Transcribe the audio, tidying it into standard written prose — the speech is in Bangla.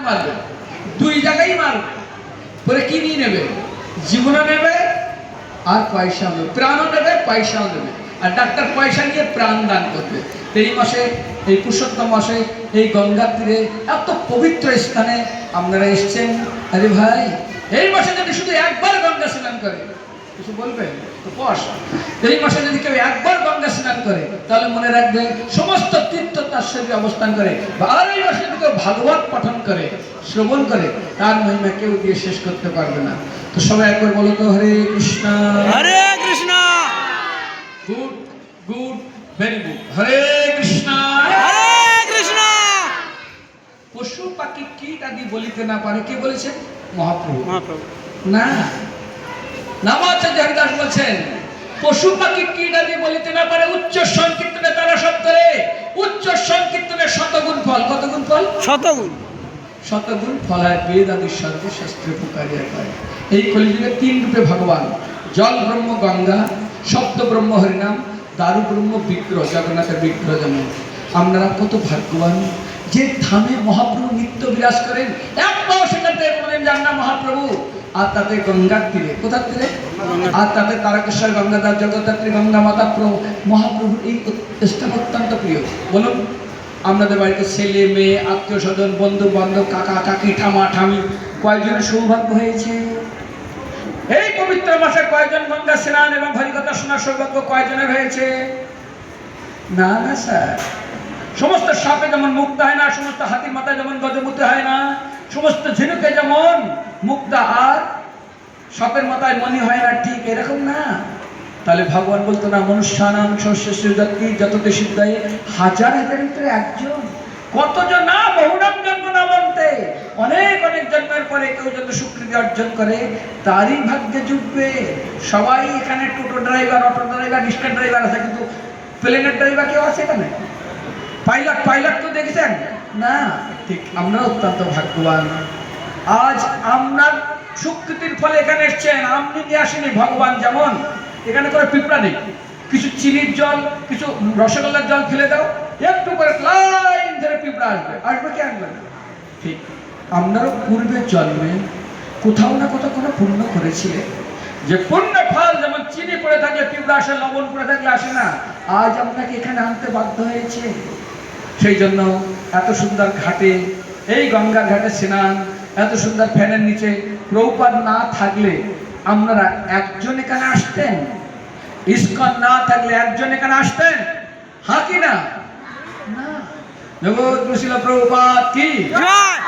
মারবে, দুই জায়গায় মারবে। পরে কি নিয়ে নেবে? জীবনও নেবে আর পয়সাও নেবে, প্রাণও নেবে পয়সাও নেবে। আর ডাক্তার পয়সা নিয়ে প্রাণ দান করবে। এই মাসে, এই পুরুষোত্তম মাসে, এই গঙ্গার তীরে এত পবিত্র স্থানে আপনারা এসছেন। আরে ভাই, এই মাসে যদি শুধু একবার গঙ্গা স্নান করে, কিছু বলবেন তো পশ, এই মাসে যদি কেউ একবার গঙ্গা স্নান করে তাহলে মনে রাখবে সমস্ত তীর্থ তার শরীরে অবস্থান করে। আর এই মাসে যদি কেউ ভাগবত পঠন করে, শ্রবণ করে, তার মহিমা কেউ দিয়ে শেষ করতে পারবে না। তো সবাই একবার বলো তো Hare Krishna Hare Krishna. Good good, very good. Hare Krishna Hare Krishna. পশু পাখি কীট আদি বলিতে না পারে, কে বলেছেন? মহাপ্রভু। মহাপ্রভু না, নামাচার্য হরিদাস বলছেন পশু পাখি কীট আদি বলিতে না পারে, উচ্চ সংকীর্তনে তারা সব করে। উচ্চ সংকীর্তনে শতগুণ ফল। কত গুণ ফল? শতগুণ। শতগুণ ফলায় বেদ আদি সর্বশাস্ত্রে পুকারিয়া পায়। এই কলিযুগে তিন রূপে ভগবান: জল ব্রহ্ম গঙ্গা, শব্দ ব্রহ্ম হরিনাম, দারু ব্রহ্ম বিগ্রহ, জগন্নাথের বিগ্রহ। যেমন আপনারা কত ভাগ্যবান যে ধামে মহাপ্রভু নিত্য বিরাজ করেন। এক পাও সেখান থেকে বলেন যান না মহাপ্রভু। আর তাতে গঙ্গার তীরে, কোথার তীরে? আর তাতে তারকেশ্বর গঙ্গাধর জগদ্ধাত্রী গঙ্গা মাতা মহাপ্রভুর এই স্থান অত্যন্ত প্রিয়। বলুন, আপনাদের বাড়িতে ছেলে মেয়ে, আত্মীয় স্বজন, বন্ধু বান্ধব, কাকা কাকি, ঠামা ঠামি কয়জনের সৌভাগ্য হয়েছে? এই পবিত্র মাসে কয়জন গঙ্গা স্নান এবং হরিকথা শোনার সৌভাগ্য কয়জনের হয়েছে? না না স্যার। সমস্ত সাপে যেমন মুক্তা হয় না, সমস্ত হাতির মাথায় যেমন গজমুতি হয় না, সমস্ত ঝিনুকে যেমন মুক্তা আর সাপের মাথায় মণি হয় না, ঠিক এরকম না। তাহলে ভগবান বলতো না, মনুষ্যানাং সর্বশ্রেষ্ঠ জাতি যততে সিদ্ধায়, হাজার হাজারের ভিতরে একজন। কতজন না, বহুনাম জন্ম না বলতে, অনেক অনেক জন্মের পরে কেউ যত স্বীকৃতি অর্জন করে তারই ভাগ্যে জুটবে। সবাই এখানে toto driver, auto driver, rickshaw driver আছে, কিন্তু প্লেনের ড্রাইভার কেউ আছে এখানে? পাইলট, পাইলট তো দেখেছেন না? ঠিক আমরা অত্যন্ত ভাগ্যবান। আজ আপনার স্বীকৃতির ফলে এখানে এসছেন। আপনি নিয়ে আসেনি ভগবান। যেমন এখানে করে পিঁপড়া নেই, কিছু চিনির জল, কিছু রসগোল্লার জল ফেলে দাও, একটু করে লাইন ধরে পিঁপড়া আসবে। আসবে কি আসবে না? ঠিক আপনারও পূর্বের জন্মে কোথাও না কোথাও কোনো পুণ্য করেছিলেন, যে পুণ্য ফল যেমন চিনি পড়ে থাকলে পিঁপড়া আসে, লবণ পড়ে থাকলে আসে না। আজ আপনাকে এখানে আনতে বাধ্য হয়েছে। সেই জন্য এত সুন্দর ঘাটে, এই গঙ্গার ঘাটে স্নান, এত সুন্দর ফ্যানের নিচে, প্রভুপাদ না থাকলে আপনারা একজন এখানে আসতেন? ইস্কন না থাকলে একজন এখানে আসতেন? হ্যাঁ কি না? না। জগৎ গুরু শিল প্রভুপাদ কি জয়।